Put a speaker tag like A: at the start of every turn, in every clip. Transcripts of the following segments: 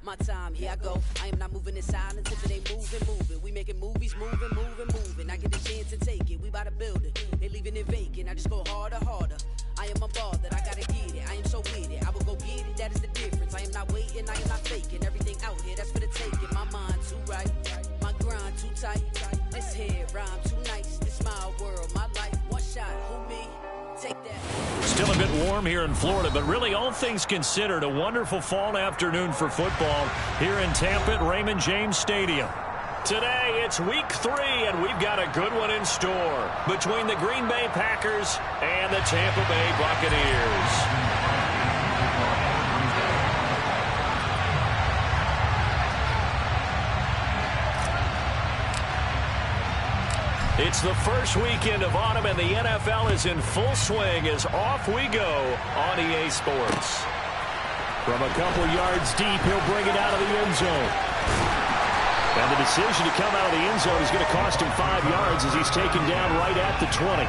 A: My time, here I go. I am not moving in silence. If it ain't moving. We making movies, moving. I get the chance to take it. We bout to build it. They leaving it vacant. I just go harder. I am a ball that I gotta get it. I am so with it. I will go get it. That is the difference. I am not waiting. I am not faking. Everything out here, that's for the taking. My mind too right. My grind too tight. This head rhyme too nice. This my world, my life. One shot. Who me? Take that.
B: Still a bit warm here in Florida, but really all things considered, a wonderful fall afternoon for football here in Tampa at Raymond James Stadium. Today, it's week 3, and we've got a good one in store between the Green Bay Packers and the Tampa Bay Buccaneers. It's the first weekend of autumn, and the NFL is in full swing as off we go on EA Sports. From a couple yards deep, he'll bring it out of the end zone. And the decision to come out of the end zone is going to cost him 5 yards as he's taken down right at the 20.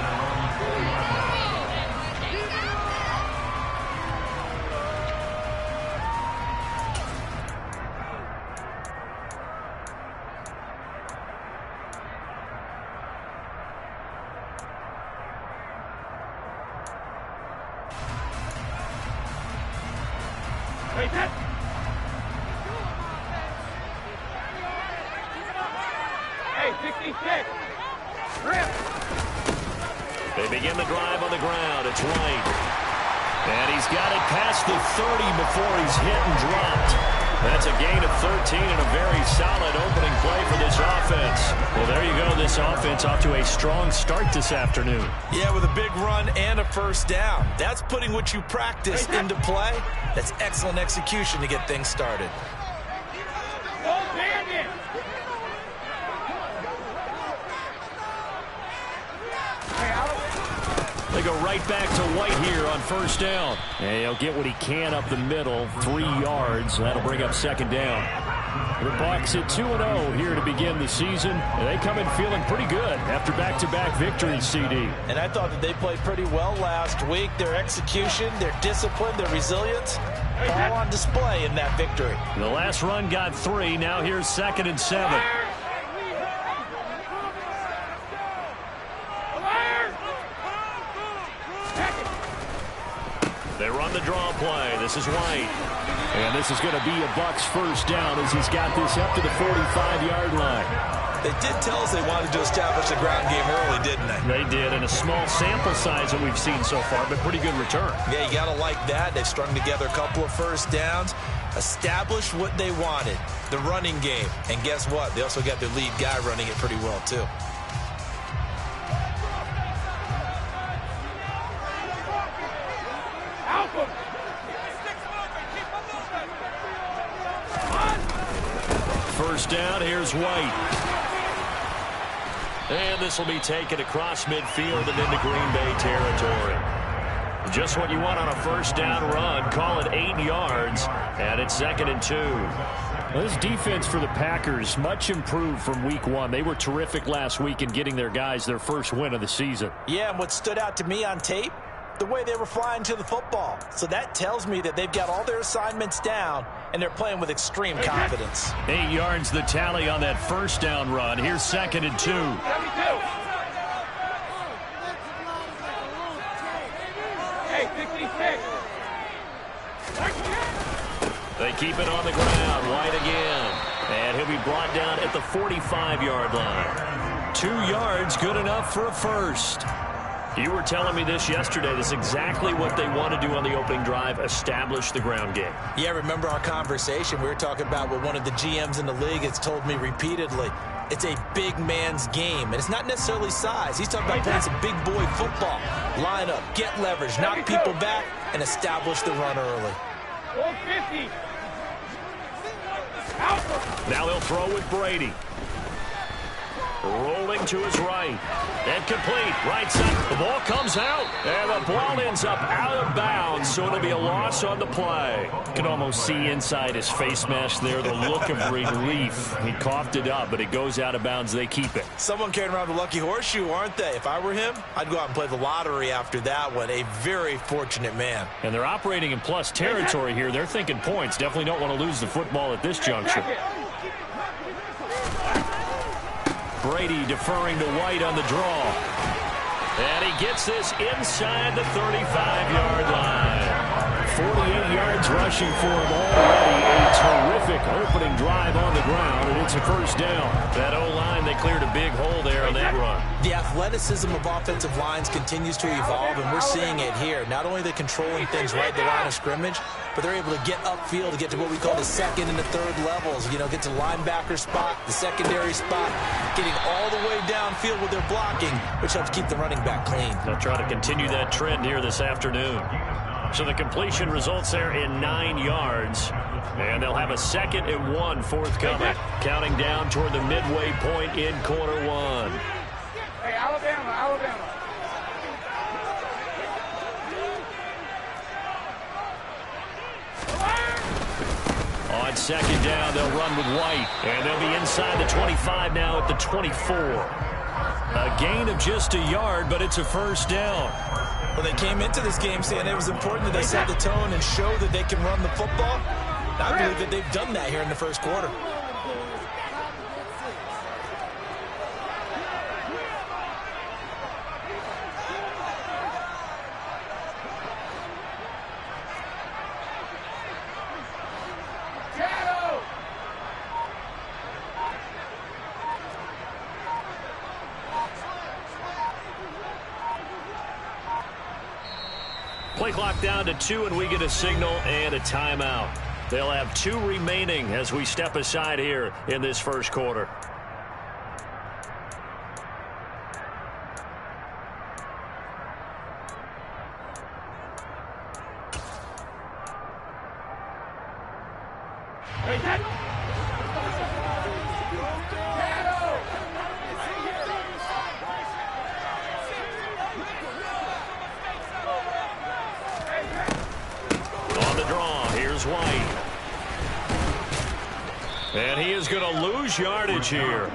B: They begin the drive on the ground. It's White. And he's got it past the 30 before he's hit and dropped. That's a gain of 13 and a very solid opening play for this offense. Well, there you go. This offense off to a strong start this afternoon.
C: Yeah, with a big run and a first down. That's putting what you practice into play. That's excellent execution to get things started.
B: They go right back to White here on first down. And he'll get what he can up the middle, 3 yards. That'll bring up second down. The Bucs at 2-0 here to begin the season. And they come in feeling pretty good after back-to-back victories, CD.
C: And I thought that they played pretty well last week. Their execution, their discipline, their resilience, all on display in that victory.
B: The last run got 3. Now here's 2nd and 7. They run the draw play. This is White. And this is going to be a Bucs first down as he's got this up to the 45-yard line.
C: They did tell us they wanted to establish the ground game early, didn't they?
B: They did, and a small sample size that we've seen so far, but pretty good return.
C: Yeah, you got to like that. They've strung together a couple of first downs, established what they wanted, the running game. And guess what? They also got their lead guy running it pretty well, too.
B: First down, here's White. And this will be taken across midfield and into Green Bay territory. Just what you want on a first down run. Call it 8 yards, and it's 2nd and 2. Well, this defense for the Packers, much improved from week 1. They were terrific last week in getting their guys their first win of the season.
C: Yeah, and what stood out to me on tape, the way they were flying to the football. So that tells me that they've got all their assignments down, and they're playing with extreme confidence.
B: 8 yards the tally on that first down run. Here's 2nd and 2. They keep it on the ground. White again. And he'll be brought down at the 45-yard line. 2 yards, good enough for a first. You were telling me this yesterday. This is exactly what they want to do on the opening drive, establish the ground game.
C: Yeah, remember our conversation? We were talking about what one of the GMs in the league has told me repeatedly. It's a big man's game, and it's not necessarily size. He's talking about playing some big boy football. Line up, get leverage, knock people back, and establish the run early.
B: Now they'll throw with Brady. Rolling to his right. And complete. Right side. The ball comes out. And the ball ends up out of bounds, so it'll be a loss on the play. You can almost see inside his face mask there the look of relief. He coughed it up, but it goes out of bounds. They keep it.
C: Someone carrying around the lucky horseshoe, aren't they? If I were him, I'd go out and play the lottery after that one. A very fortunate man.
B: And they're operating in plus territory here. They're thinking points. Definitely don't want to lose the football at this juncture. Brady deferring to White on the draw. And he gets this inside the 35-yard line. 48 yards rushing for him already. A terrific opening drive on the ground, and it's a first down. That O-line, they cleared a big hole there on that run.
C: The athleticism of offensive lines continues to evolve, and we're seeing it here. Not only are they controlling things right at the line of scrimmage, but they're able to get upfield to get to what we call the second and the third levels. You know, get to linebacker spot, the secondary spot, getting all the way downfield with their blocking, which helps keep the running back clean.
B: They'll try to continue that trend here this afternoon. So the completion results there in 9 yards. And they'll have a 2nd and 1 forthcoming. Counting down toward the midway point in quarter one.
D: Hey, Alabama.
B: On 2nd down, they'll run with White. And they'll be inside the 25 now at the 24. A gain of just a yard, but it's a first down.
C: Well, they came into this game saying it was important that they set the tone and show that they can run the football. I believe that they've done that here in the first quarter.
B: Play clock down to 2, and we get a signal and a timeout. They'll have 2 remaining as we step aside here in this first quarter. White. And he is going to lose yardage here.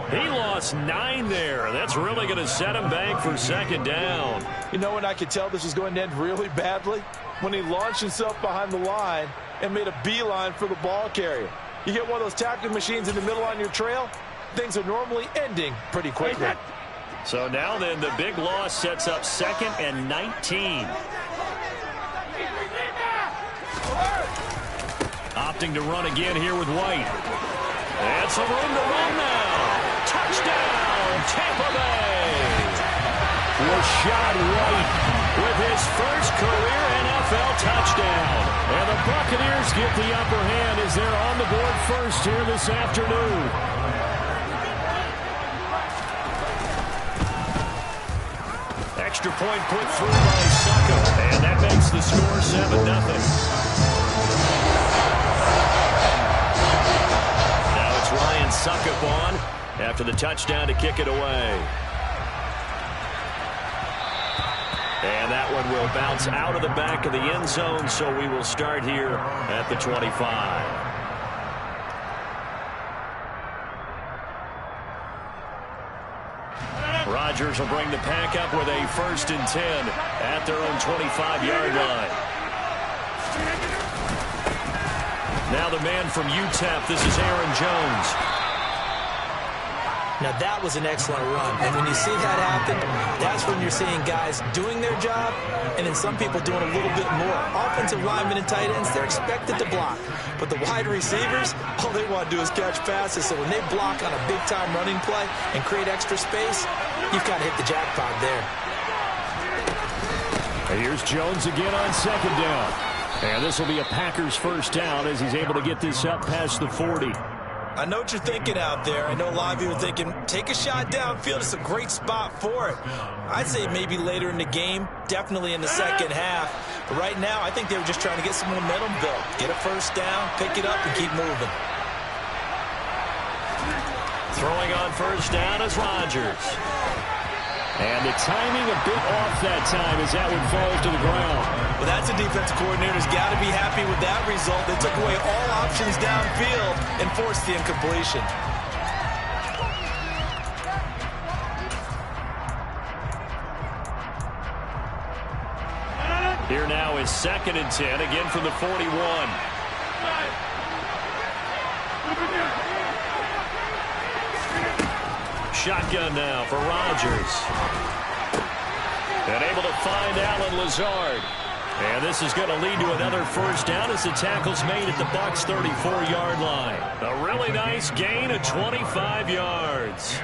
B: He lost 9 there. That's really going to set him back for 2nd down.
E: You know when I could tell this was going to end really badly? When he launched himself behind the line and made a beeline for the ball carrier. You get one of those tackling machines in the middle on your trail, things are normally ending pretty quickly.
B: So now then, the big loss sets up 2nd and 19. Opting to run again here with White. And some room to run now. Touchdown, Tampa Bay. Rashad White with his first career NFL touchdown. And the Buccaneers get the upper hand as they're on the board first here this afternoon. Extra point put through by Suckup. And that makes the score 7-0. Ryan Suckup on after the touchdown to kick it away. And that one will bounce out of the back of the end zone, so we will start here at the 25. Rodgers will bring the pack up with a 1st and 10 at their own 25-yard line. Now the man from UTEP, this is Aaron Jones.
C: Now that was an excellent run. And when you see that happen, that's when you're seeing guys doing their job and then some people doing a little bit more. Offensive linemen and tight ends, they're expected to block. But the wide receivers, all they want to do is catch passes. So when they block on a big-time running play and create extra space, you've got to hit the jackpot there.
B: And here's Jones again on 2nd down. And this will be a Packers first down as he's able to get this up past the 40.
C: I know what you're thinking out there. I know a lot of you are thinking, take a shot downfield. It's a great spot for it. I'd say maybe later in the game, definitely in the second half. But right now, I think they were just trying to get some momentum built. Get a first down, pick it up, and keep moving.
B: Throwing on first down is Rodgers. And the timing a bit off that time as that one falls to the ground.
C: Well, that's a defensive coordinator's got to be happy with that result. They took away all options downfield and forced the incompletion.
B: Here now is 2nd and 10, again from the 41. Shotgun now for Rodgers. And able to find Allen Lazard. And this is going to lead to another first down as the tackle's made at the Bucs' 34-yard line. A really nice gain of 25 yards.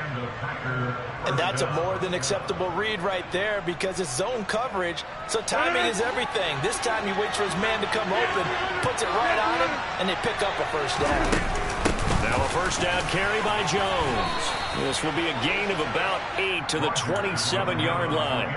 E: And that's a more than acceptable read right there because it's zone coverage, so timing is everything. This time he waits for his man to come open, puts it right on him, and they pick up a first down.
B: Now a first down carry by Jones. This will be a gain of about 8 to the 27-yard line.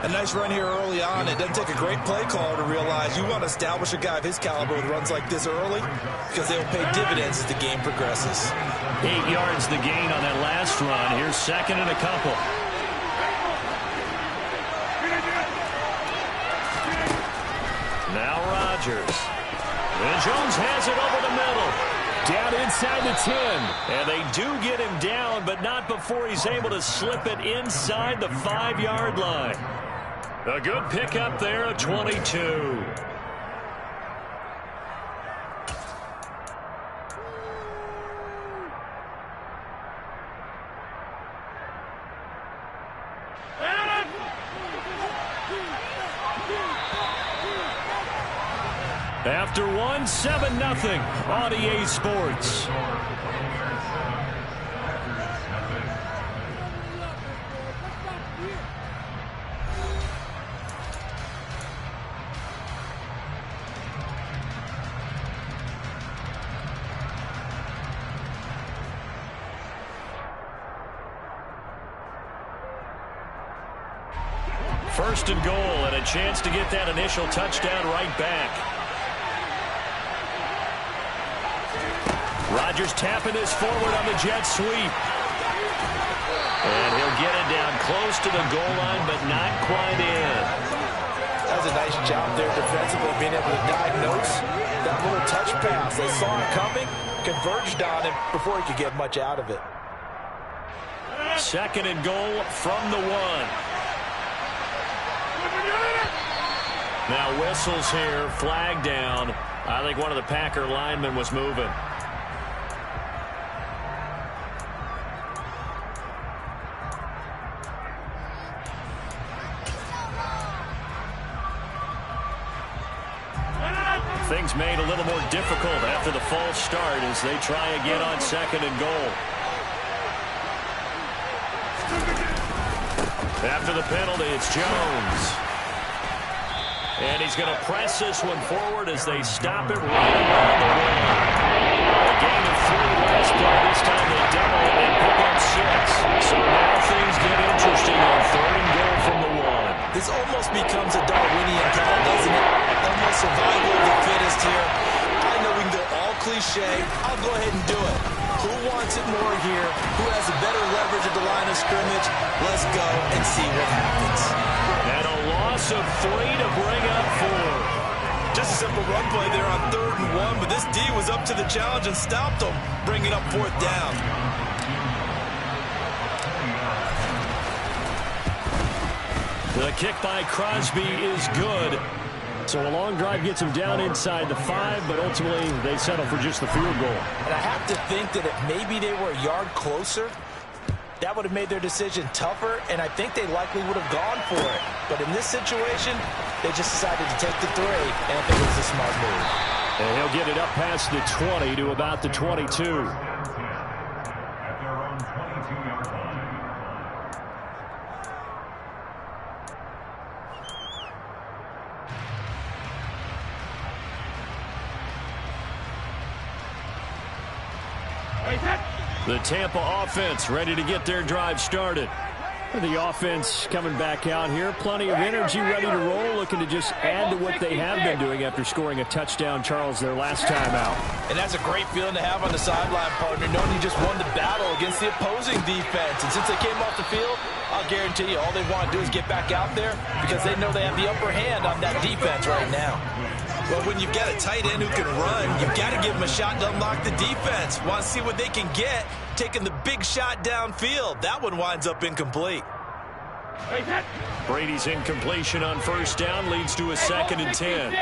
C: A nice run here early on. It doesn't take a great play caller to realize you want to establish a guy of his caliber with runs like this early because they'll pay dividends as the game progresses.
B: 8 yards the gain on that last run. Here's 2nd and a couple. Now Rodgers. And Jones has it over the middle. Down inside the 10. And they do get him down, but not before he's able to slip it inside the 5-yard line. A good pickup there at 22. After one, 7-0 on EA Sports. First and goal, and a chance to get that initial touchdown right back. Rodgers tapping this forward on the jet sweep. And he'll get it down close to the goal line, but not quite in.
E: That was a nice job there defensively, being able to diagnose that little touch pass. They saw it coming, converged on him before he could get much out of it.
B: 2nd and goal from the 1. Now whistles here, flag down. I think one of the Packer linemen was moving. Things made a little more difficult after the false start as they try again on 2nd and goal. After the penalty, it's Jones. And he's going to press this one forward as they stop it right around the rim. A gain of 3 last play. This time they double it and pick up 6. So now things get interesting on 3rd and goal from the 1.
C: This almost becomes a Darwinian call, doesn't it? Almost survival of the fittest here. I know we can go all cliche. I'll go ahead and do it. Who wants it more here? Who has a better leverage at the line of scrimmage? Let's go and see what happens.
B: And a loss of 3 to bring up 4.
C: Just a simple run play there on 3rd and 1, but this D was up to the challenge and stopped them, bringing up 4th down.
B: The kick by Crosby is good. So a long drive gets them down inside the 5, but ultimately they settle for just the field goal.
E: And I have to think that if maybe they were a yard closer, that would have made their decision tougher, and I think they likely would have gone for it. But in this situation, they just decided to take the 3, and I think it was a smart move.
B: And he'll get it up past the 20 to about the 22. The Tampa offense ready to get their drive started. The offense coming back out here. Plenty of energy, ready to roll, looking to just add to what they have been doing after scoring a touchdown, Charles, their last time out.
C: And that's a great feeling to have on the sideline, partner, knowing you just won the battle against the opposing defense. And since they came off the field, I'll guarantee you all they want to do is get back out there because they know they have the upper hand on that defense right now. Well, when you've got a tight end who can run, you've got to give him a shot to unlock the defense. Want to see what they can get, taking the big shot downfield. That one winds up incomplete.
B: Brady's incompletion on first down leads to a 2nd and 10.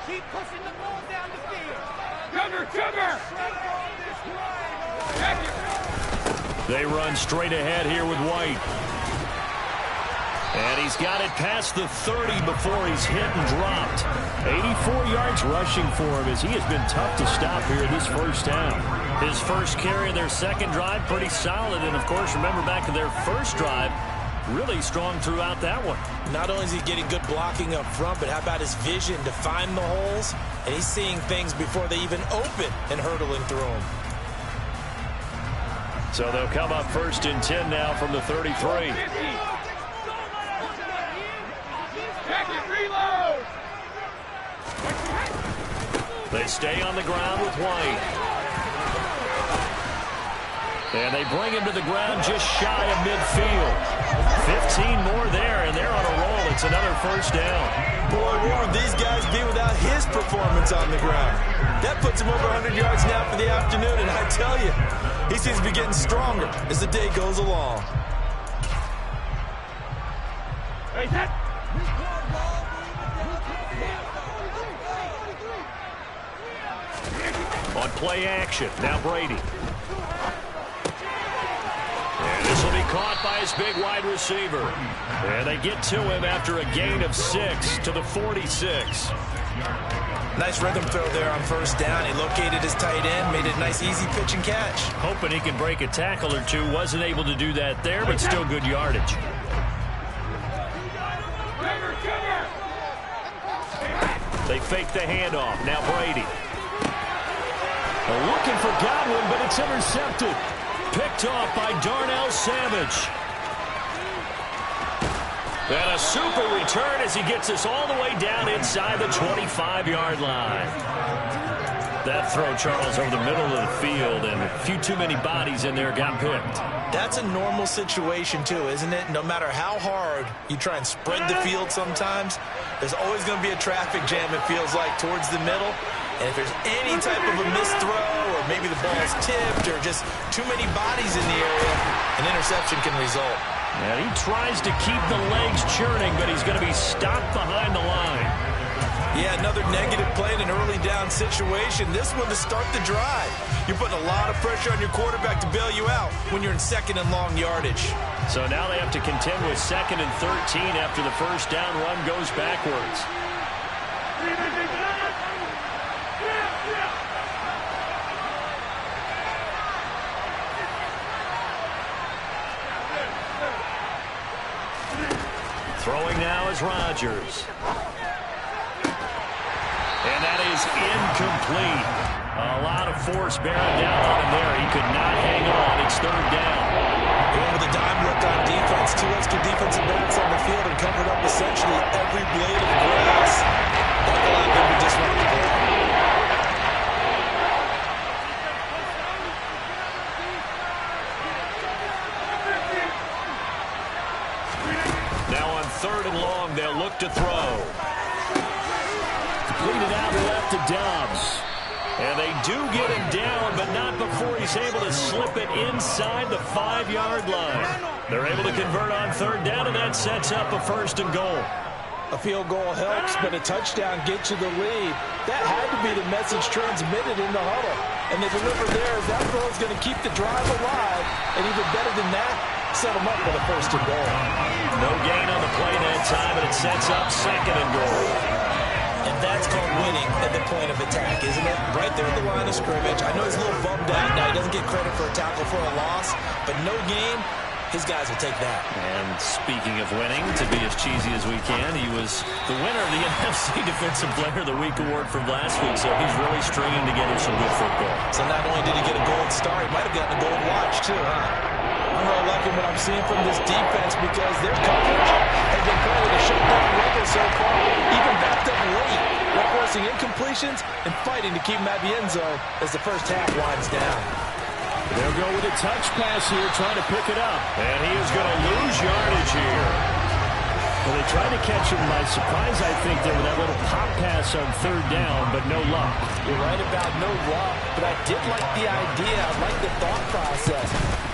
D: Keep pushing the ball down the field. Sugar!
B: They run straight ahead here with White. And he's got it past the 30 before he's hit and dropped. 84 yards rushing for him as he has been tough to stop here this first down. His first carry in their second drive, pretty solid. And, of course, remember back in their first drive, really strong throughout that one.
C: Not only is he getting good blocking up front, but how about his vision to find the holes? And he's seeing things before they even open and hurdling through them.
B: So they'll come up 1st and 10 now from the 33. They stay on the ground with White. And they bring him to the ground just shy of midfield. 15 more there, and they're on a roll. It's another first down.
C: Boy, what would these guys be without his performance on the ground? That puts him over 100 yards now for the afternoon, and I tell you, he seems to be getting stronger as the day goes along.
B: On play action, now Brady. And this will be caught by his big wide receiver. And they get to him after a gain of 6 to the 46.
C: Nice rhythm throw there on first down. He located his tight end, made it a nice easy pitch and catch.
B: Hoping he can break a tackle or two. Wasn't able to do that there, but still good yardage. They fake the handoff. Now Brady. Looking for Godwin, but it's intercepted. Picked off by Darnell Savage. And a super return as he gets us all the way down inside the 25-yard line. That throw, Charles, over the middle of the field, and a few too many bodies in there got picked.
C: That's a normal situation, too, isn't it? No matter how hard you try and spread the field sometimes, there's always going to be a traffic jam, it feels like, towards the middle. And if there's any type of a missed throw, or maybe the ball's tipped, or just too many bodies in the area, an interception can result.
B: And he tries to keep the legs churning, but he's going to be stopped behind the line.
C: Yeah, another negative play in an early down situation. This one to start the drive. You're putting a lot of pressure on your quarterback to bail you out when you're in 2nd and long yardage. So
B: now they have to contend with 2nd and 13 after the first down run goes backwards. Throwing now is Rodgers. And that is incomplete. A lot of force bearing down on him there. He could not hang on. It's 3rd down.
C: Going with a dime look on defense. 2 extra defensive backs on the field and covered up essentially every blade of grass. That will have been disruptive.
B: Now on 3rd and long, they'll look to throw. Completed out left to Dobbs. And they do get him down, but not before he's able to slip it inside the 5-yard line. They're able to convert on 3rd down, and that sets up a 1st and goal.
E: A field goal helps, but a touchdown gets you the lead. That had to be the message transmitted in the huddle. And they deliver there as that throw is going to keep the drive alive. And even better than that, set them up with a 1st and goal.
B: No gain on the play that time, and it sets up 2nd and goal.
C: And that's called winning at the point of attack, isn't it? Right there at the line of scrimmage. I know he's a little bummed out now. He doesn't get credit for a tackle for a loss, but no game, his guys will take that.
B: And speaking of winning, to be as cheesy as we can, he was the winner of the NFC Defensive Player of the Week award from last week, so he's really stringing together some good football.
C: So not only did he get a gold star, he might have gotten a gold watch too, huh? I'm really liking what I'm seeing from this defense because their coverage has been playing at a shutdown level so far, even backed up late. They're forcing incompletions and fighting to keep them at the end zone as the first half winds down.
B: They'll go with a touch pass here, trying to pick it up. And he is going to lose yardage here. Well, they tried to catch him by surprise, I think, there with that little pop pass on third down, but no luck.
C: You're right about no luck, but I did like the idea. I like the thought process.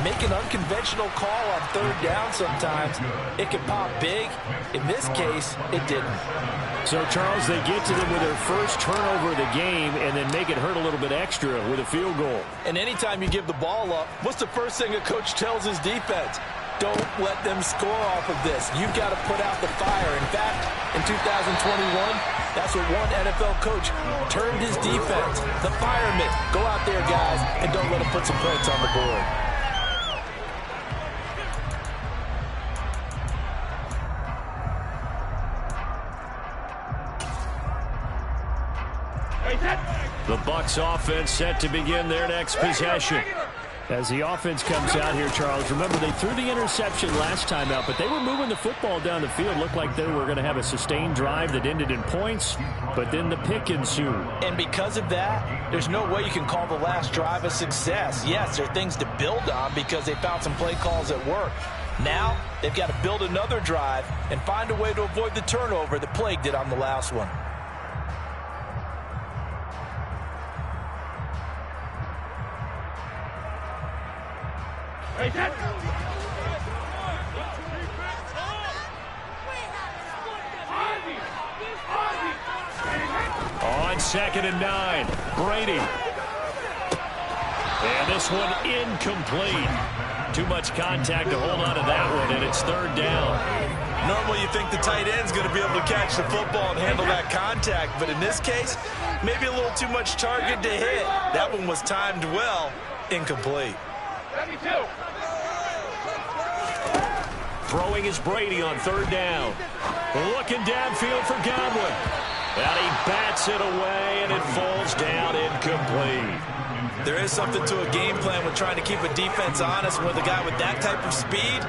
C: Make an unconventional call on third down sometimes. It can pop big. In this case, it didn't.
B: So, Charles, they get to them with their first turnover of the game and then make it hurt a little bit extra with a field goal.
C: And anytime you give the ball up, what's the first thing a coach tells his defense? Don't let them score off of this. You've got to put out the fire. In fact, in 2021, that's what one NFL coach termed his defense. The firemen. Go out there, guys, and don't let them put some points on the board.
B: The Bucs offense set to begin their next possession. As the offense comes out here, Charles, remember they threw the interception last time out, but they were moving the football down the field. Looked like they were going to have a sustained drive that ended in points, but then the pick ensued.
C: And because of that, there's no way you can call the last drive a success. Yes, there are things to build on because they found some play calls that work. Now, they've got to build another drive and find a way to avoid the turnover that plagued it on the last one.
B: On 2nd and 9, Brady. And this one incomplete. Too much contact to hold on to that one, and it's third down.
C: Normally you think the tight end's going to be able to catch the football and handle that contact, but in this case, maybe a little too much target to hit. That one was timed well, incomplete.
B: Throwing is Brady on third down. Looking downfield for Godwin. And he bats it away, and it falls down incomplete.
C: There is something to a game plan with trying to keep a defense honest. With a guy with that type of speed,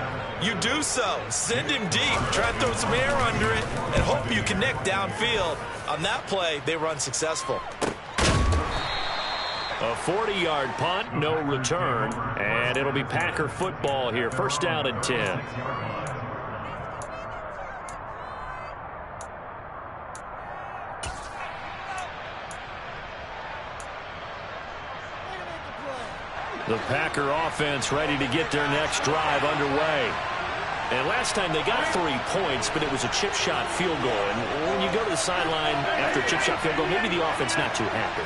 C: you do so. Send him deep. Try to throw some air under it and hope you connect downfield. On that play, they were unsuccessful.
B: A 40-yard punt, no return, and it'll be Packer football here. First down and 10. The Packer offense ready to get their next drive underway. And last time they got 3 points, but it was a chip shot field goal. And when you go to the sideline after a chip shot field goal, maybe the offense not too happy.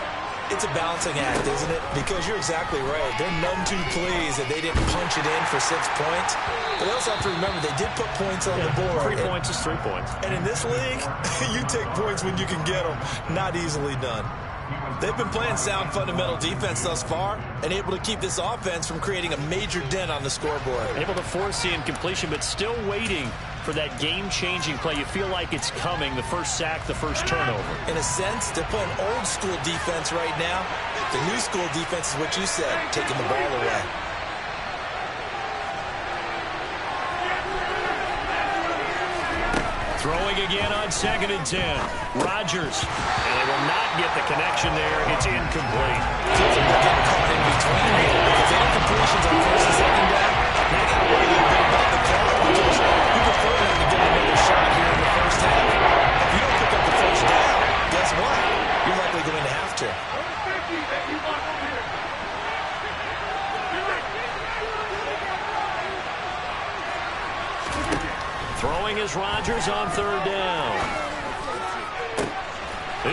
C: It's a balancing act, isn't it? Because you're exactly right. They're none too pleased that they didn't punch it in for 6 points. But they also have to remember they did put points on the board.
B: 3 points is 3 points.
C: And in this league, you take points when you can get them. Not easily done. They've been playing sound fundamental defense thus far and able to keep this offense from creating a major dent on the scoreboard.
B: Able to force the incompletion, but still waiting for that game-changing play. You feel like it's coming, the first sack, the first turnover.
C: In a sense, they're playing old-school defense right now. The new school defense is what you said, taking the ball away.
B: Throwing again on 2nd and 10. Rodgers. And they will not get the connection there. It's incomplete.
C: Seems like they're getting caught in between here because the incompletions on 1st and 2nd down, they got to worry a bit about the clock because you prefer them to get another shot here in the first half. If you don't pick up the first down, guess what? You're likely going to have to.
B: Throwing is Rodgers on 3rd down.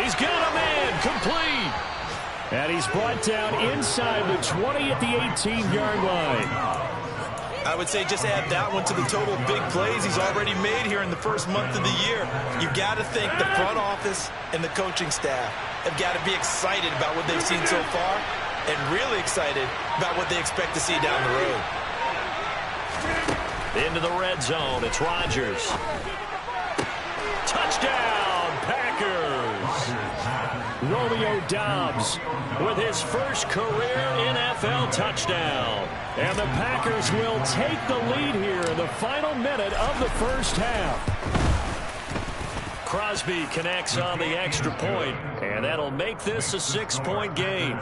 B: He's got a man, complete. And he's brought down inside the 20 at the 18-yard line.
C: I would say just add that one to the total big plays he's already made here in the first month of the year. You've got to think the front office and the coaching staff have got to be excited about what they've seen so far and really excited about what they expect to see down the road.
B: Into the red zone, it's Rodgers. Touchdown, Packers. Romeo Doubs with his first career NFL touchdown. And the Packers will take the lead here in the final minute of the first half. Crosby connects on the extra point, and that'll make this a 6-point game.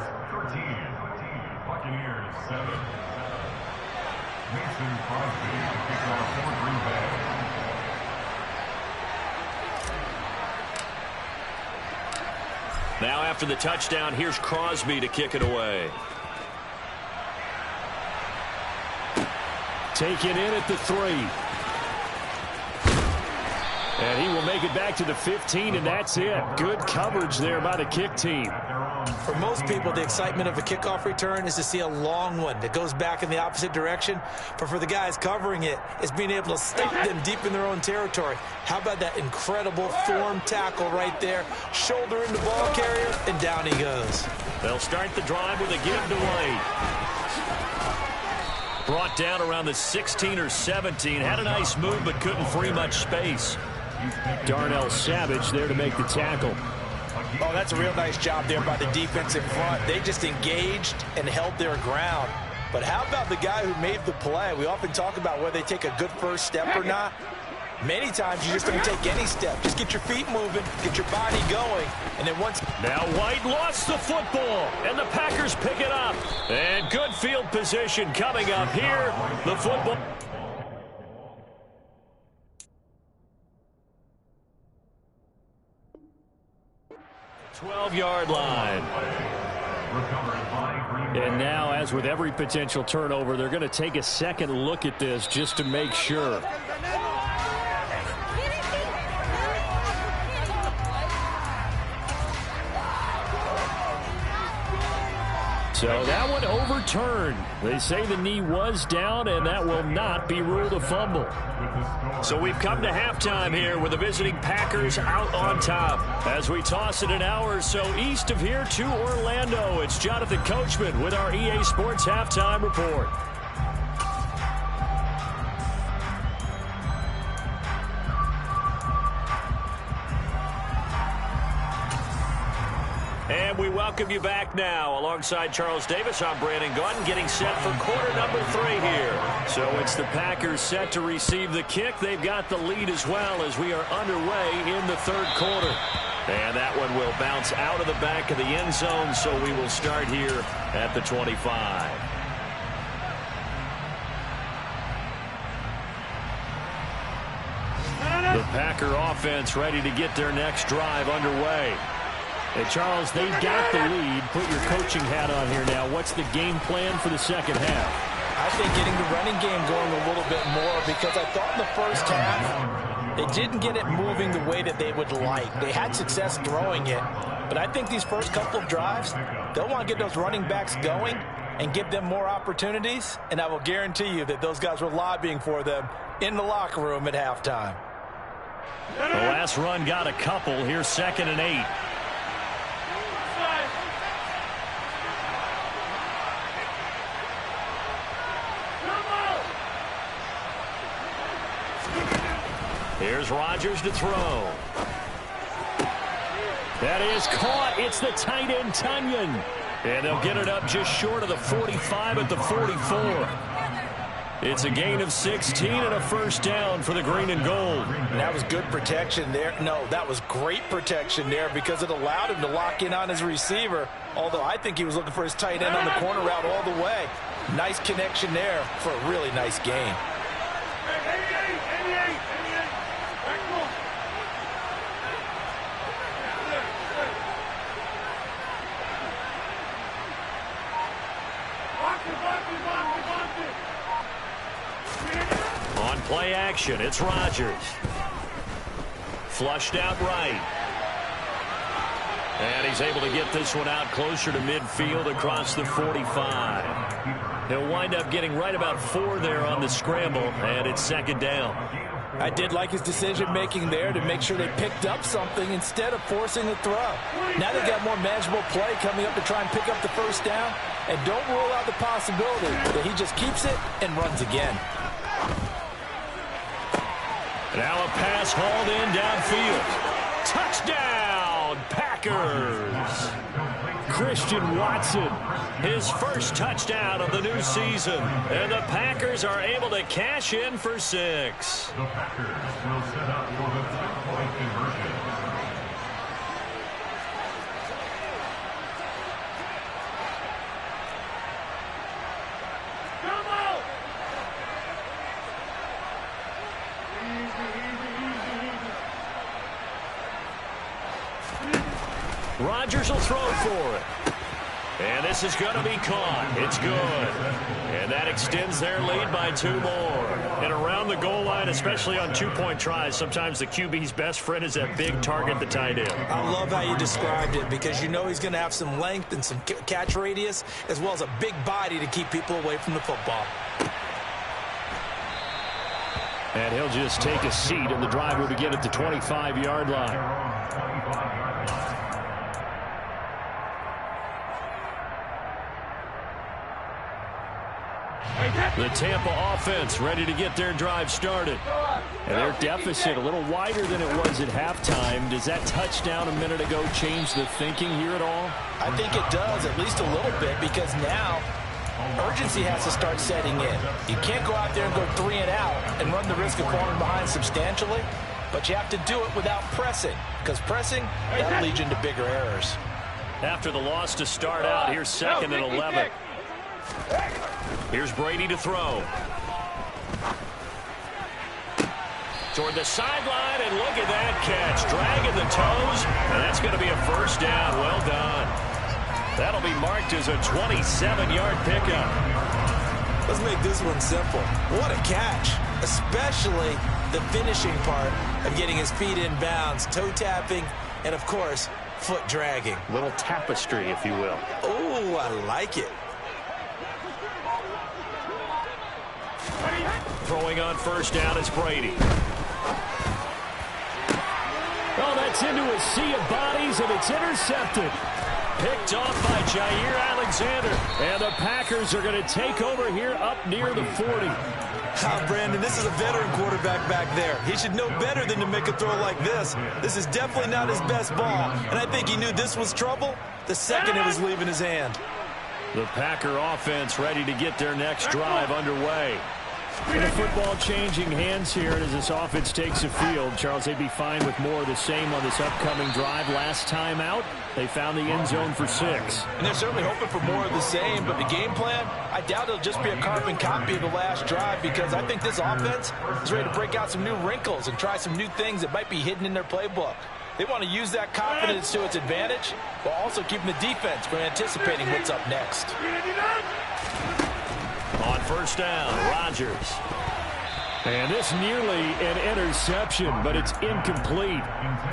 B: Now after the touchdown, here's Crosby to kick it away. Taken in at the 3. And he will make it back to the 15, and that's it. Good coverage there by the kick team.
C: For most people, the excitement of a kickoff return is to see a long one that goes back in the opposite direction. But for the guys covering it, it's being able to stop them deep in their own territory. How about that incredible form tackle right there? Shoulder in the ball carrier, and down he goes.
B: They'll start the drive with a give to White. Brought down around the 16 or 17. Had a nice move, but couldn't free much space. Darnell Savage there to make the tackle.
C: Oh, that's a real nice job there by the defense in front. They just engaged and held their ground. But how about the guy who made the play? We often talk about whether they take a good first step or not. Many times you just don't take any step. Just get your feet moving, get your body going, and then once...
B: Now White lost the football, and the Packers pick it up. And good field position coming up here. The football... 12-yard line. And now, as with every potential turnover, they're going to take a second look at this just to make sure. So that one overturned. They say the knee was down, and that will not be ruled a fumble. So we've come to halftime here with the visiting Packers out on top. As we toss it an hour or so east of here to Orlando, it's Jonathan Coachman with our EA Sports Halftime Report. And we welcome you back now. Alongside Charles Davis, I'm Brandon Gaudin, getting set for quarter number 3 here. So it's the Packers set to receive the kick. They've got the lead as well as we are underway in the third quarter. And that one will bounce out of the back of the end zone, so we will start here at the 25. The Packer offense ready to get their next drive underway. Hey, Charles, they've got the lead. Put your coaching hat on here now. What's the game plan for the second half?
C: I think getting the running game going a little bit more, because I thought in the first half they didn't get it moving the way that they would like. They had success throwing it, but I think these first couple of drives, they'll want to get those running backs going and give them more opportunities, and I will guarantee you that those guys were lobbying for them in the locker room at halftime.
B: The last run got a couple. Here's 2nd and 8. Here's Rodgers to throw. That is caught. It's the tight end, Tunyon. And they'll get it up just short of the 45 at the 44. It's a gain of 16 and a first down for the green and gold.
C: And that was good protection there. No, that was great protection there because it allowed him to lock in on his receiver, although I think he was looking for his tight end on the corner route all the way. Nice connection there for a really nice gain.
B: On play action, it's Rodgers. Flushed out right. And he's able to get this one out closer to midfield across the 45. He'll wind up getting right about 4 there on the scramble, and it's 2nd down.
C: I did like his decision-making there to make sure they picked up something instead of forcing the throw. Now they've got more manageable play coming up to try and pick up the first down, and don't rule out the possibility that he just keeps it and runs again.
B: Now a pass hauled in downfield. Touchdown, Packers! Packers. Christian Watson, his first touchdown of the new season. And the Packers are able to cash in for 6.
F: The Packers will set up for the 3-point conversion.
B: Rodgers will throw for it. And this is going to be caught. It's good. And that extends their lead by 2 more. And around the goal line, especially on 2-point tries, sometimes the QB's best friend is that big target, the tight end.
C: I love how you described it because you know he's going to have some length and some catch radius as well as a big body to keep people away from the football.
B: And he'll just take a seat, and the drive will begin at the 25-yard line. The Tampa offense ready to get their drive started. And their deficit a little wider than it was at halftime. Does that touchdown a minute ago change the thinking here at all?
C: I think it does, at least a little bit, because now urgency has to start setting in. You can't go out there and go 3 and out and run the risk of falling behind substantially, but you have to do it without pressing, because pressing, that leads into bigger errors.
B: After the loss to start out, here's 2nd and 11. Here's Brady to throw. Toward the sideline, and look at that catch. Dragging the toes, and that's going to be a first down. Well done. That'll be marked as a 27-yard pickup.
C: Let's make this one simple. What a catch, especially the finishing part of getting his feet in bounds, toe tapping, and, of course, foot dragging.
B: Little tapestry, if you will.
C: Oh, I like it.
B: Throwing on first down is Brady. Oh, that's into a sea of bodies, and it's intercepted. Picked off by Jair Alexander. And the Packers are going to take over here up near the 40.
C: Brandon, this is a veteran quarterback back there. He should know better than to make a throw like this. This is definitely not his best ball. And I think he knew this was trouble the second it was leaving his hand.
B: The Packer offense ready to get their next drive underway. And the football changing hands here as this offense takes the field. Charles, they'd be fine with more of the same on this upcoming drive. Last time out, they found the end zone for 6.
C: And they're certainly hoping for more of the same, but the game plan, I doubt it'll just be a carbon copy of the last drive, because I think this offense is ready to break out some new wrinkles and try some new things that might be hidden in their playbook. They want to use that confidence to its advantage, while also keeping the defense from anticipating what's up next.
B: On first down, Rodgers. And this nearly an interception, but it's incomplete.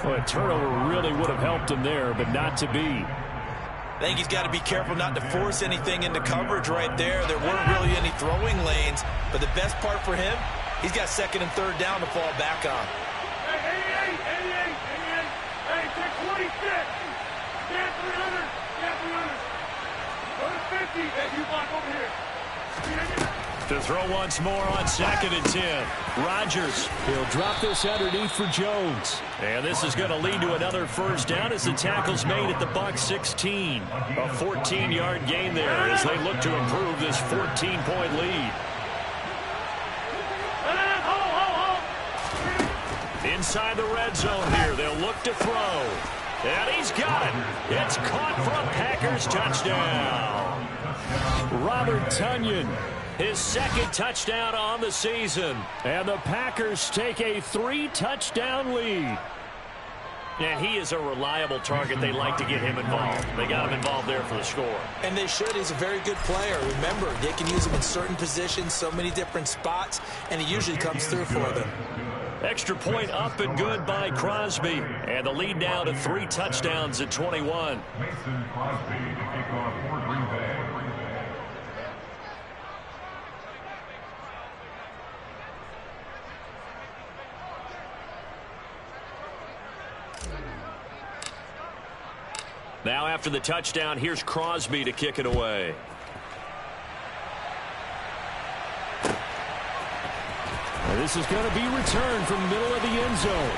B: Well, a turnover really would have helped him there, but not to be.
C: I think he's got to be careful not to force anything into coverage right there. There weren't really any throwing lanes, but the best part for him, he's got 2nd and 3rd down to fall back on.
D: Hey, 26. Stand 300. Go to 50. Hey, you block over here.
B: To throw once more on 2nd and 10. Rodgers. He'll drop this underneath for Jones. And this is going to lead to another first down as the tackle's made at the Bucs 16. A 14-yard gain there as they look to improve this 14-point lead. Inside the red zone here. They'll look to throw. And he's got it. It's caught for a Packers touchdown. Robert Tonyan, his 2nd touchdown on the season. And the Packers take a 3-touchdown lead. And he is a reliable target. They like to get him involved. They got him involved there for the score.
C: And they should. He's a very good player. Remember, they can use him in certain positions, so many different spots, and he usually comes through for them.
B: Extra point up and good by Crosby. And the lead now to 3 touchdowns at 21.
F: Mason Crosby to kick off for Green Bay.
B: Now after the touchdown, here's Crosby to kick it away. And this is going to be returned from the middle of the end zone.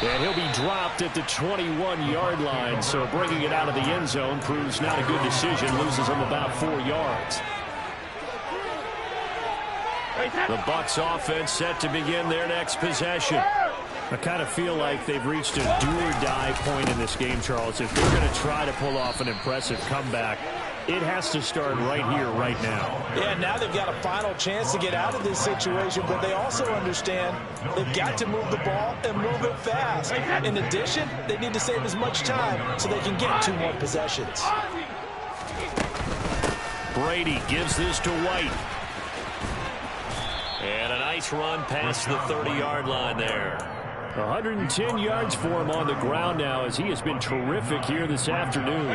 B: And he'll be dropped at the 21-yard line. So bringing it out of the end zone proves not a good decision. Loses him about 4 yards. The Bucs offense set to begin their next possession. I kind of feel like they've reached a do-or-die point in this game, Charles. If they're going to try to pull off an impressive comeback, it has to start right here, right now.
E: Yeah, now they've got a final chance to get out of this situation, but they also understand they've got to move the ball and move it fast. In addition, they need to save as much time so they can get 2 more possessions.
B: Brady gives this to White. And a nice run past the 30-yard line there. 110 yards for him on the ground now as he has been terrific here this afternoon.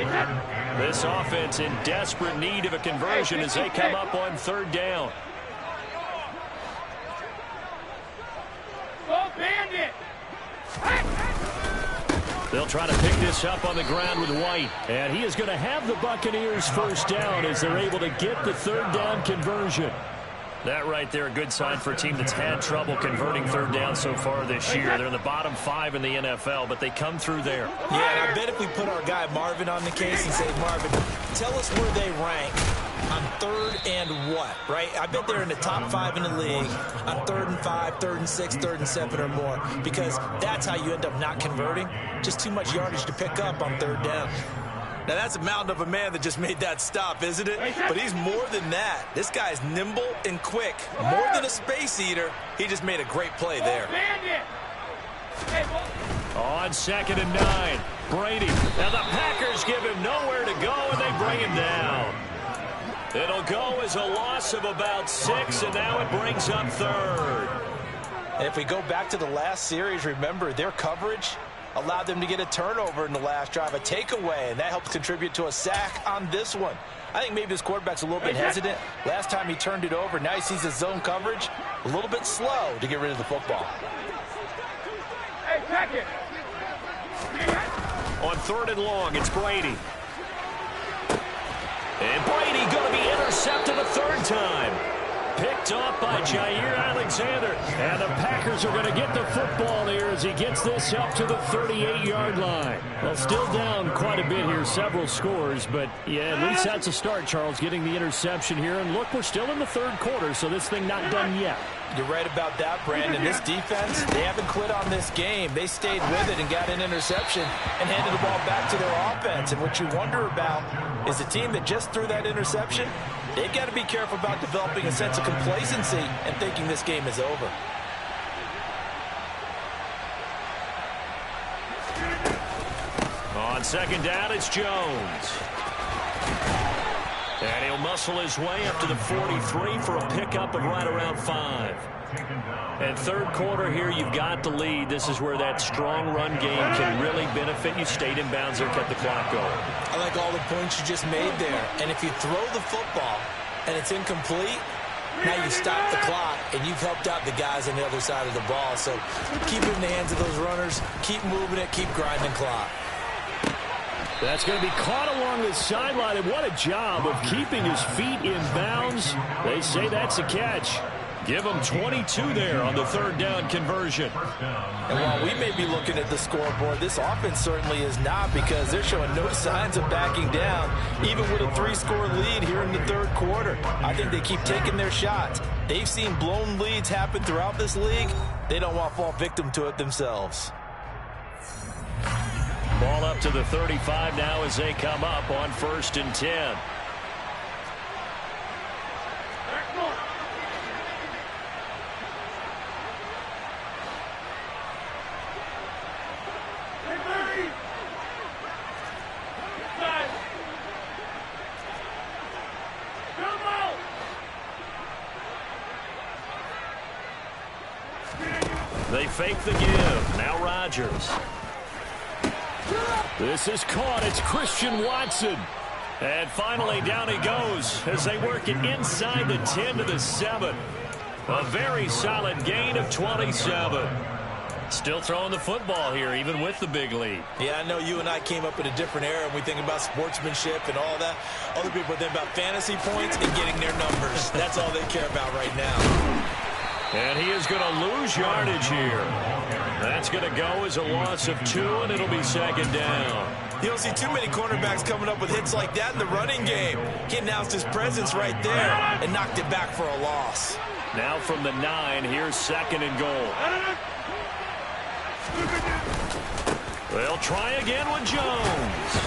B: This offense in desperate need of a conversion as they come up on 3rd down.
D: Go Bandit!
B: They'll try to pick this up on the ground with White. And he is going to have the Buccaneers 1st down as they're able to get the 3rd down conversion. That right there, a good sign for a team that's had trouble converting 3rd down so far this year. They're in the bottom 5 in the NFL, but they come through there.
C: Yeah, and I bet if we put our guy Marvin on the case and say, Marvin, tell us where they rank on 3rd and what, right? I bet they're in the top 5 in the league on 3rd and 5, 3rd and 6, 3rd and 7 or more, because that's how you end up not converting. Just too much yardage to pick up on 3rd down. Now, that's a mountain of a man that just made that stop, isn't it? But he's more than that. This guy's nimble and quick. More than a space eater. He just made a great play there.
B: On 2nd and 9, Brady. Now the Packers give him nowhere to go, and they bring him down. It'll go as a loss of about 6, and now it brings up 3rd.
E: And if we go back to the last series, remember, their coverage allowed them to get a turnover in the last drive, a takeaway, and that helped contribute to a sack on this one. I think maybe this quarterback's a little bit hesitant. Last time he turned it over, now he sees his zone coverage a little bit slow to get rid of the football.
D: Hey, check it.
B: On 3rd and long, it's Brady. And Brady going to be intercepted a 3rd time. Picked off by Jair Alexander. And the Packers are going to get the football here as he gets this up to the 38-yard line. Well, still down quite a bit here, several scores. But, yeah, at least that's a start, Charles, getting the interception here. And, look, we're still in the 3rd quarter, so this thing not done yet.
E: You're right about that, Brandon. This defense, they haven't quit on this game. They stayed with it and got an interception and handed the ball back to their offense. And what you wonder about is a team that just threw that interception, they've got to be careful about developing a sense of complacency and thinking this game is over.
B: On 2nd down, it's Jones. And he'll muscle his way up to the 43 for a pickup of right around 5. And 3rd quarter here, you've got the lead. This is where that strong run game can really benefit you. Stayed in bounds there, kept the clock going.
C: I like all the points you just made there. And if you throw the football and it's incomplete, now you stop the clock, and you've helped out the guys on the other side of the ball. So keep it in the hands of those runners. Keep moving it. Keep grinding clock.
B: That's going to be caught along the sideline, and what a job of keeping his feet in bounds. They say that's a catch. Give him 22 there on the 3rd down conversion.
E: And while we may be looking at the scoreboard, this offense certainly is not, because they're showing no signs of backing down, even with a 3-score lead here in the 3rd quarter. I think they keep taking their shots. They've seen blown leads happen throughout this league. They don't want to fall victim to it themselves.
B: Ball up to the 35 now as they come up on 1st and 10. They fake the give. Now Rodgers. This is caught. It's Christian Watson. And finally down he goes as they work it inside the 10 to the 7. A very solid gain of 27. Still throwing the football here, even with the big lead.
C: Yeah, I know you and I came up in a different era, and we think about sportsmanship and all that. Other people think about fantasy points and getting their numbers. That's all they care about right now.
B: And he is going to lose yardage here. That's going to go as a loss of 2, and it'll be second down.
C: You don't see too many cornerbacks coming up with hits like that in the running game. He announced his presence right there and knocked it back for a loss.
B: Now from the 9, here's second and goal. They'll try again with Jones.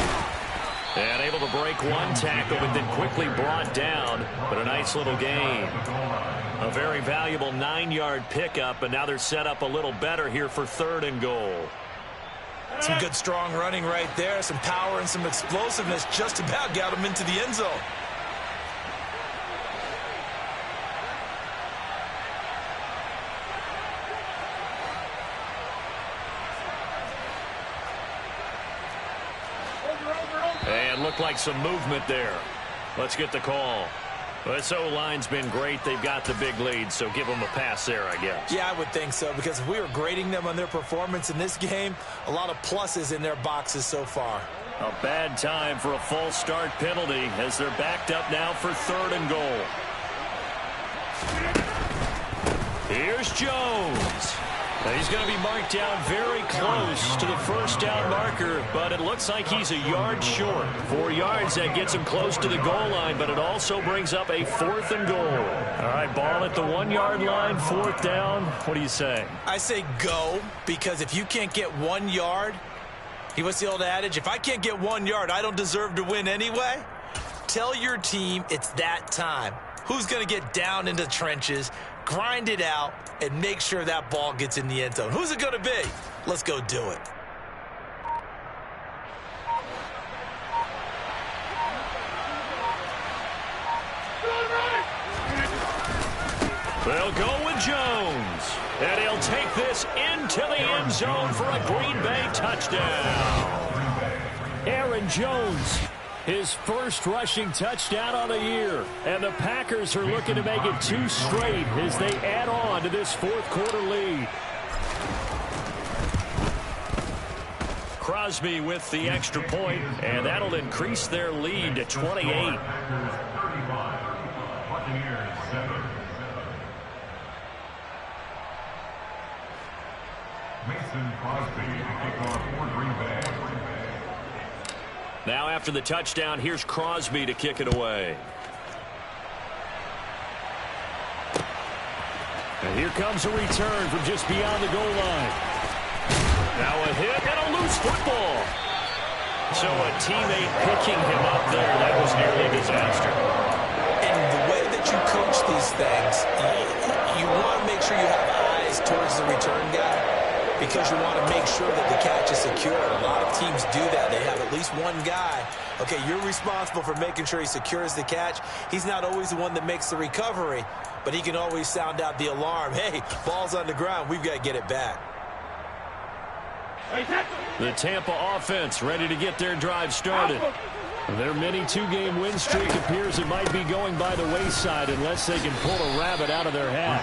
B: And able to break one tackle, but then quickly brought down. But a nice little gain. A very valuable 9-yard pickup, and now they're set up a little better here for third and goal.
C: Some good strong running right there. Some power and some explosiveness just about got him into the end zone.
B: And looked like some movement there. Let's get the call. This O-line's been great. They've got the big lead, so give them a pass there, I guess.
C: Yeah, I would think so, because if we were grading them on their performance in this game, a lot of pluses in their boxes so far.
B: A bad time for a false start penalty as they're backed up now for third and goal. Here's Jones. He's going to be marked down very close to the first down marker, but it looks like he's a yard short. 4 yards, that gets him close to the goal line, but it also brings up a fourth and goal. All right, ball at the 1-yard line, fourth down. What do you say?
C: I say go, because if you can't get 1 yard, what's the old adage? If I can't get 1 yard, I don't deserve to win anyway. Tell your team it's that time. Who's going to get down into the trenches, grind it out, and make sure that ball gets in the end zone? Who's it going to be? Let's go do it.
B: They'll go with Jones. And he'll take this into the end zone for a Green Bay touchdown. Aaron Jones, his first rushing touchdown on the year. And the Packers are looking to make it 2 straight as they add on to this fourth-quarter lead. Crosby with the extra point, and that'll increase their lead to 28. Now after the touchdown, here's Crosby to kick it away. And here comes a return from just beyond the goal line. Now a hit and a loose football. So a teammate picking him up there, that was nearly a disaster.
C: And the way that you coach these things, you want to make sure you have eyes towards the return guy, because you want to make sure that the catch is secure. A lot of teams do that. They have at least one guy. Okay, you're responsible for making sure he secures the catch. He's not always the one that makes the recovery, but he can always sound out the alarm. Hey, ball's on the ground. We've got to get it back.
B: The Tampa offense ready to get their drive started. Their mini 2-game win streak appears it might be going by the wayside unless they can pull a rabbit out of their hat.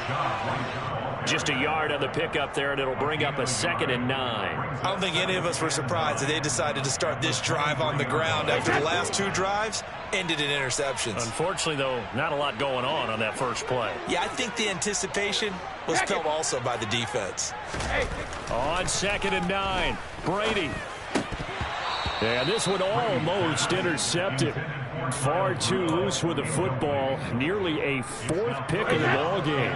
B: Just a yard on the pickup there, and it'll bring up a 2nd and 9.
C: I don't think any of us were surprised that they decided to start this drive on the ground after the last 2 drives ended in interceptions.
B: Unfortunately, though, not a lot going on that first play.
C: Yeah, I think the anticipation was felt also by the defense.
B: On 2nd and 9, Brady. And this one almost intercepted. Far too loose with the football. Nearly a 4th pick of the ball game.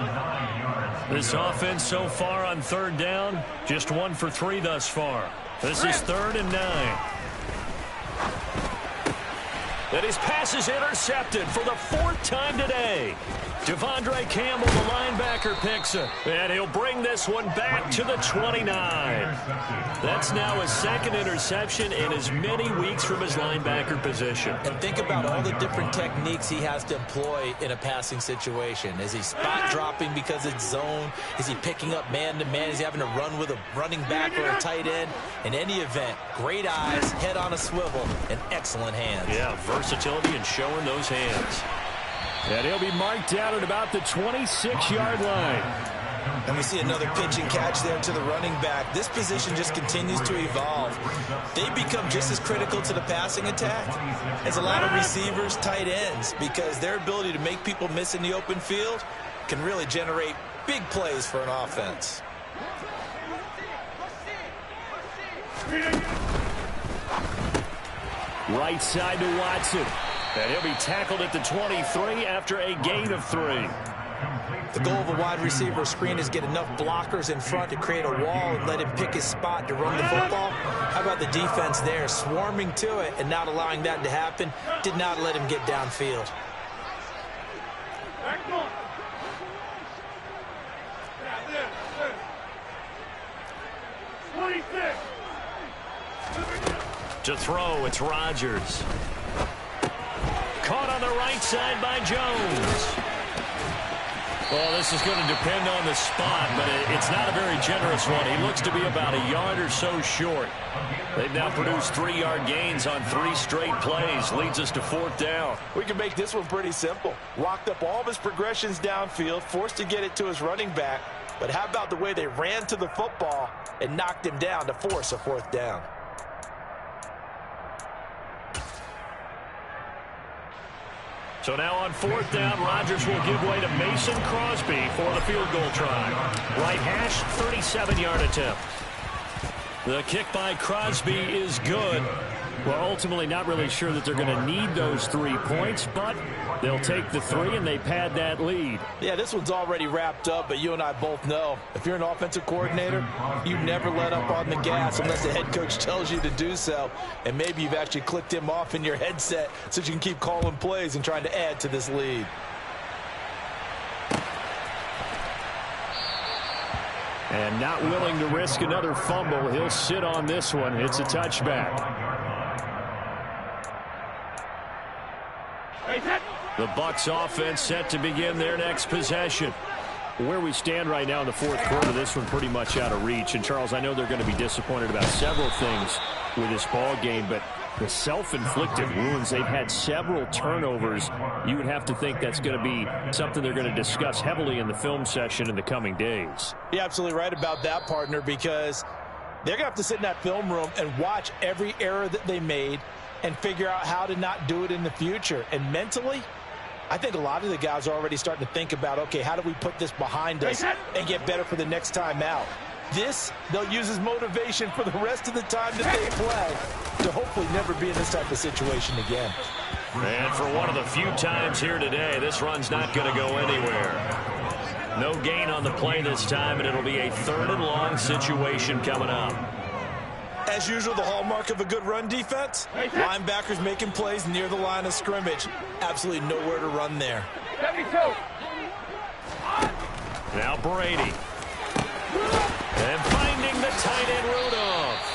B: This offense so far on 3rd down, just 1 for 3 thus far. This is 3rd and 9. And his pass is intercepted for the 4th time today. Devondre Campbell, the linebacker, picks it. And he'll bring this one back to the 29. That's now his 2nd interception in as many weeks from his linebacker position.
C: And think about all the different techniques he has to employ in a passing situation. Is he spot dropping because it's zone? Is he picking up man-to-man? Is he having to run with a running back or a tight end? In any event, great eyes, head on a swivel, and excellent hands.
B: Yeah, versatility and showing those hands. And he'll be marked down at about the 26-yard line.
C: And we see another pitch and catch there to the running back. This position just continues to evolve. They become just as critical to the passing attack as a lot of receivers, tight ends, because their ability to make people miss in the open field can really generate big plays for an offense.
B: Right side to Watson. And he'll be tackled at the 23 after a gain of 3.
C: The goal of a wide receiver screen is get enough blockers in front to create a wall and let him pick his spot to run the football. How about the defense there, swarming to it and not allowing that to happen? Did not let him get downfield.
B: To throw, it's Rodgers. Caught on the right side by Jones. Well, this is going to depend on the spot, but it's not a very generous one. He looks to be about a yard or so short. They've now produced 3-yard gains on 3 straight plays. Leads us to 4th down.
E: We can make this one pretty simple. Locked up all of his progressions downfield, forced to get it to his running back. But how about the way they ran to the football and knocked him down to force a 4th down?
B: So now on 4th down, Rodgers will give way to Mason Crosby for the field goal try. Right hash, 37-yard attempt. The kick by Crosby is good. Well, ultimately not really sure that they're going to need those 3 points, but they'll take the 3 and they pad that lead.
E: Yeah, this one's already wrapped up, but you and I both know if you're an offensive coordinator, you never let up on the gas unless the head coach tells you to do so. And maybe you've actually clicked him off in your headset so you can keep calling plays and trying to add to this lead.
B: And not willing to risk another fumble, he'll sit on this one. It's a touchback. The Bucs offense set to begin their next possession. Where we stand right now in the 4th quarter, this one pretty much out of reach. And, Charles, I know they're going to be disappointed about several things with this ball game, but the self-inflicted wounds, they've had several turnovers. You would have to think that's going to be something they're going to discuss heavily in the film session in the coming days.
E: You're absolutely right about that, partner, because they're going to have to sit in that film room and watch every error that they made and figure out how to not do it in the future. And mentally, I think a lot of the guys are already starting to think about, okay, how do we put this behind us and get better for the next time out? This, they'll use as motivation for the rest of the time that they play to hopefully never be in this type of situation again.
B: And for one of the few times here today, this run's not going to go anywhere. No gain on the play this time, and it'll be a 3rd and long situation coming up.
E: As usual, the hallmark of a good run defense, linebackers making plays near the line of scrimmage. Absolutely nowhere to run there.
B: Now Brady. And finding the tight end Rudolph.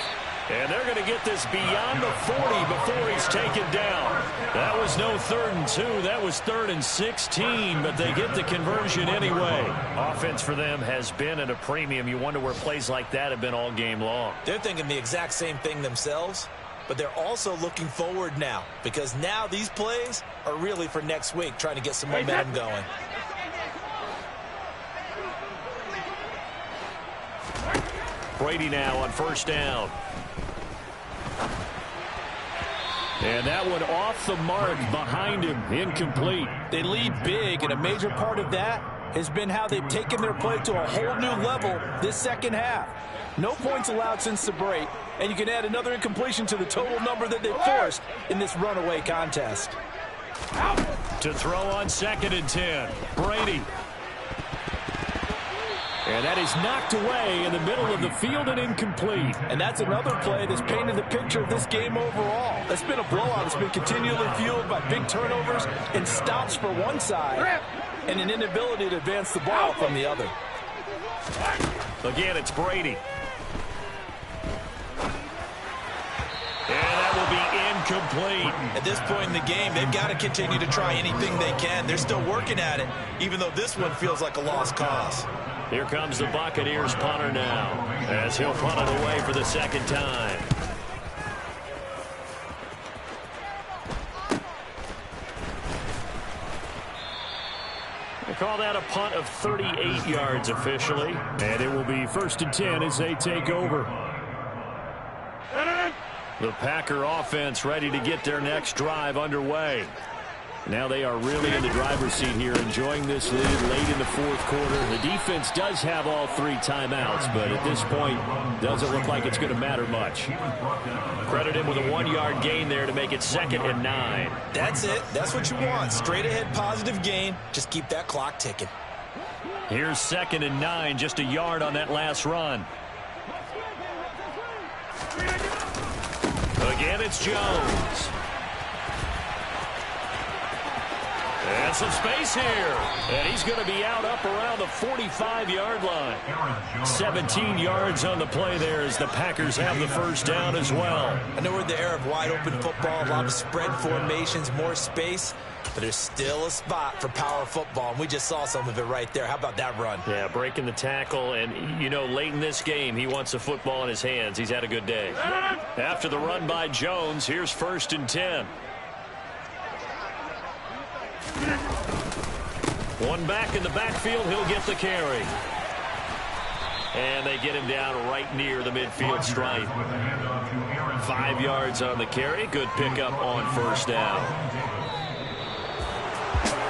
B: And they're going to get this beyond the 40 before he's taken down. That was no 3rd and 2. That was 3rd and 16, but they get the conversion anyway. Offense for them has been at a premium. You wonder where plays like that have been all game long.
C: They're thinking the exact same thing themselves, but they're also looking forward now because now these plays are really for next week, trying to get some momentum going.
B: Brady now on 1st down. And that one off the mark behind him, incomplete.
E: They lead big, and a major part of that has been how they've taken their play to a whole new level this second half. No points allowed since the break, and you can add another incompletion to the total number that they forced in this runaway contest.
B: To throw on 2nd and 10, Brady. And that is knocked away in the middle of the field and incomplete.
E: And that's another play that's painted the picture of this game overall. It's been a blowout. It's been continually fueled by big turnovers and stops for one side and an inability to advance the ball from the other.
B: Again, it's Brady. And that will be incomplete.
C: At this point in the game, they've got to continue to try anything they can. They're still working at it, even though this one feels like a lost cause.
B: Here comes the Buccaneers punter now, as he'll punt it away for the 2nd time. They call that a punt of 38 yards officially, and it will be 1st and 10 as they take over. The Packer offense ready to get their next drive underway. Now they are really in the driver's seat here, enjoying this lead late in the fourth quarter. The defense does have all 3 timeouts, but at this point, doesn't look like it's going to matter much. Credit him with a 1-yard gain there to make it 2nd and 9.
C: That's it. That's what you want. Straight ahead positive gain. Just keep that clock ticking.
B: Here's 2nd and 9, just a yard on that last run. Again, it's Jones. And some space here. And he's going to be out up around the 45-yard line. 17 yards on the play there as the Packers have the first down as well.
C: I know we're in the era of wide-open football, a lot of spread formations, more space, but there's still a spot for power football, and we just saw some of it right there. How about that run?
B: Yeah, breaking the tackle, and, you know, late in this game, he wants the football in his hands. He's had a good day. After the run by Jones, here's 1st and 10. One back in the backfield, he'll get the carry. And they get him down right near the midfield stripe. 5 yards on the carry. Good pickup on 1st down.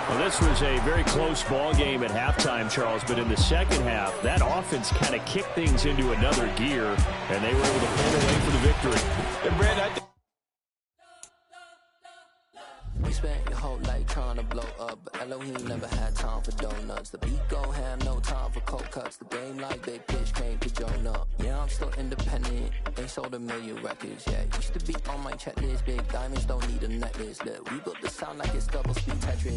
B: Well, this was a very close ball game at halftime, Charles, but in the second half, that offense kind of kicked things into another gear, and they were able to pull away for the victory.
E: And Brad,
G: We spent your whole life trying to blow up, but Elohim never had time for donuts. The beat gon' have no time for cold cuts. The game like Big Pitch came to Jonah. Yeah, I'm still independent. They sold 1 million records. Yeah, used to be on my checklist. Big diamonds don't need a necklace. Look, we built the sound like it's double speed Tetris.